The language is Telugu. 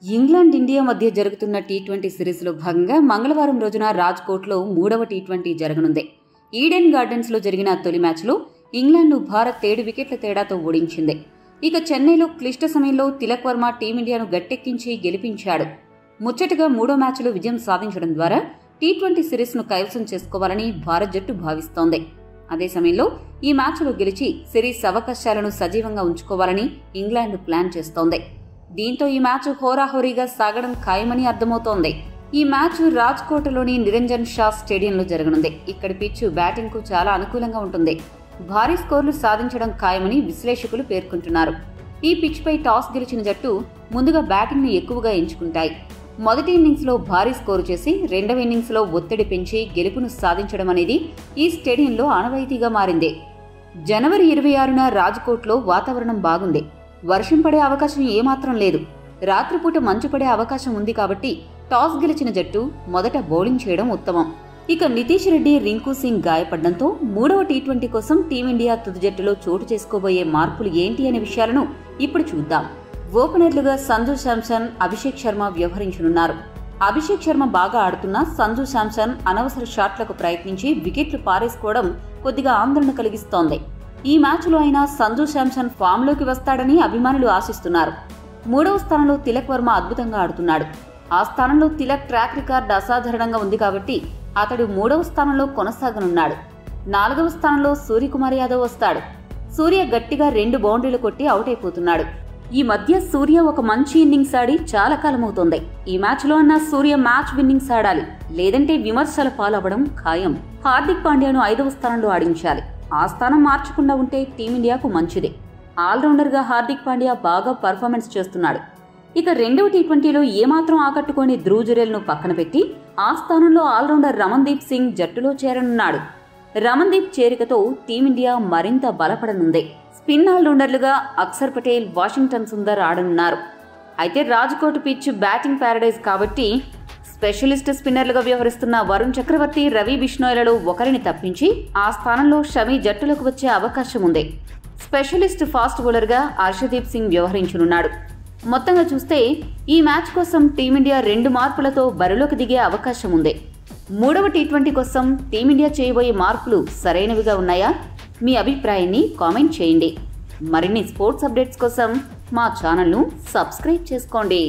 ఇంగ్లాండ్ ఇండియా మధ్య జరుగుతున్న టీ20 సిరీస్లో భాగంగా మంగళవారం రోజున రాజ్కోట్లో 3వ టీ20 జరగనుంది. ఈడెన్ గార్డెన్స్లో జరిగిన తొలి మ్యాచ్లో ఇంగ్లాండ్ను భారత్ 7 వికెట్ల తేడాతో ఓడించింది. ఇక చెన్నైలో క్లిష్ట సమయంలో తిలక్ వర్మ టీమిండియాను గట్టెక్కించి గెలిపించాడు. ముచ్చటగా 3వ మ్యాచ్లో విజయం సాధించడం ద్వారా టీ20 సిరీస్ను కైవసం చేసుకోవాలని భారత్ జట్టు భావిస్తోంది. అదే సమయంలో ఈ మ్యాచ్లో గెలిచి సిరీస్ అవకాశాలను సజీవంగా ఉంచుకోవాలని ఇంగ్లాండ్ ప్లాన్ చేస్తోంది. దీంతో ఈ మ్యాచ్ హోరాహోరీగా సాగడం ఖాయమని అర్థమవుతోంది. ఈ మ్యాచ్ రాజ్కోట్లోని నిరంజన్ షా స్టేడియంలో జరగనుంది. ఇక్కడి పిచ్ బ్యాటింగ్ కు చాలా అనుకూలంగా ఉంటుంది. భారీ స్కోర్లు సాధించడం ఖాయమని విశ్లేషకులు పేర్కొంటున్నారు. ఈ పిచ్ పై టాస్ గెలిచిన జట్టు ముందుగా బ్యాటింగ్ ను ఎక్కువగా ఎంచుకుంటాయి. మొదటి ఇన్నింగ్స్ లో భారీ స్కోరు చేసి రెండవ ఇన్నింగ్స్ లో ఒత్తిడి పెంచి గెలుపును సాధించడం అనేది ఈ స్టేడియంలో ఆనవాయితీగా మారింది. జనవరి 26న రాజ్కోట్లో వాతావరణం బాగుంది. వర్షం పడే అవకాశం ఏమాత్రం లేదు. రాత్రిపూట మంచు పడే అవకాశం ఉంది కాబట్టి టాస్ గెలిచిన జట్టు మొదట బౌలింగ్ చేయడం ఉత్తమం. ఇక నితీష్ రెడ్డి, రింకు సింగ్ గాయపడడంతో 3వ టీ20 కోసం టీమిండియా తుది జట్టులో చోటు చేసుకోబోయే మార్పులు ఏంటి అనే విషయాలను ఇప్పుడు చూద్దాం. ఓపెనర్లుగా సంజు శాంసన్, అభిషేక్ శర్మ వ్యవహరించనున్నారు. అభిషేక్ శర్మ బాగా ఆడుతున్నా సంజు శాంసన్ అనవసర షాట్లకు ప్రయత్నించి వికెట్లు పారేసుకోవడం కొద్దిగా ఆందోళన కలిగిస్తోంది. ఈ మ్యాచ్లో అయినా సంజు శాంసన్ ఫామ్లోకి వస్తాడని అభిమానులు ఆశిస్తున్నారు. 3వ స్థానంలో తిలక్ వర్మ అద్భుతంగా ఆడుతున్నాడు. ఆ స్థానంలో తిలక్ ట్రాక్ రికార్డ్ అసాధారణంగా ఉంది కాబట్టి అతడు 3వ స్థానంలో కొనసాగనున్నాడు. 4వ స్థానంలో సూర్యకుమార్ యాదవ్ వస్తాడు. సూర్య గట్టిగా 2 బౌండరీలు కొట్టి అవుట్ అయిపోతున్నాడు. ఈ మధ్య సూర్య ఒక మంచి ఇన్నింగ్స్ ఆడి చాలా కాలమవుతోంది. ఈ మ్యాచ్లో అన్న సూర్య మ్యాచ్ విన్నింగ్స్ ఆడాలి, లేదంటే విమర్శల పాలవ్వడం ఖాయం. హార్దిక్ పాండ్యాను 5వ స్థానంలో ఆడించాలి. ఆ స్థానం మార్చకుండా ఉంటే టీమిండియాకు మంచిదే. ఆల్రౌండర్గా హార్దిక్ పాండ్యా బాగా పర్ఫార్మెన్స్ చేస్తున్నాడు. ఇక రెండవ టీ20లో ఏమాత్రం ఆకట్టుకోని ధ్రువ్ జురేల్ను పక్కన పెట్టి ఆ స్థానంలో ఆల్రౌండర్ రమన్దీప్ సింగ్ జట్టులో చేరనున్నాడు. రమన్దీప్ చేరికతో టీమిండియా మరింత బలపడనుంది. స్పిన్ ఆల్రౌండర్లుగా అక్షర్ పటేల్, వాషింగ్టన్ సుందర్ ఆడనున్నారు. అయితే రాజ్కోట్ పిచ్ బ్యాటింగ్ ప్యారడైజ్ కాబట్టి స్పెషలిస్ట్ స్పిన్నర్లుగా వ్యవహరిస్తున్న వరుణ్ చక్రవర్తి, రవి బిష్నోయ్లలో ఒకరిని తప్పించి ఆ స్థానంలో షమి జట్టులకు వచ్చే అవకాశం ఉంది. స్పెషలిస్ట్ ఫాస్ట్ బౌలర్గా హర్షదీప్ సింగ్ వ్యవహరించనున్నాడు. మొత్తంగా చూస్తే ఈ మ్యాచ్ కోసం టీమిండియా 2 మార్పులతో బరిలోకి దిగే అవకాశం ఉంది. 3వ టీ20 కోసం టీమిండియా చేయబోయే మార్పులు సరైనవిగా ఉన్నాయా? మీ అభిప్రాయాన్ని కామెంట్ చేయండి. మరిన్ని స్పోర్ట్స్ అప్డేట్స్ కోసం మా ఛానల్ను సబ్స్క్రైబ్ చేసుకోండి.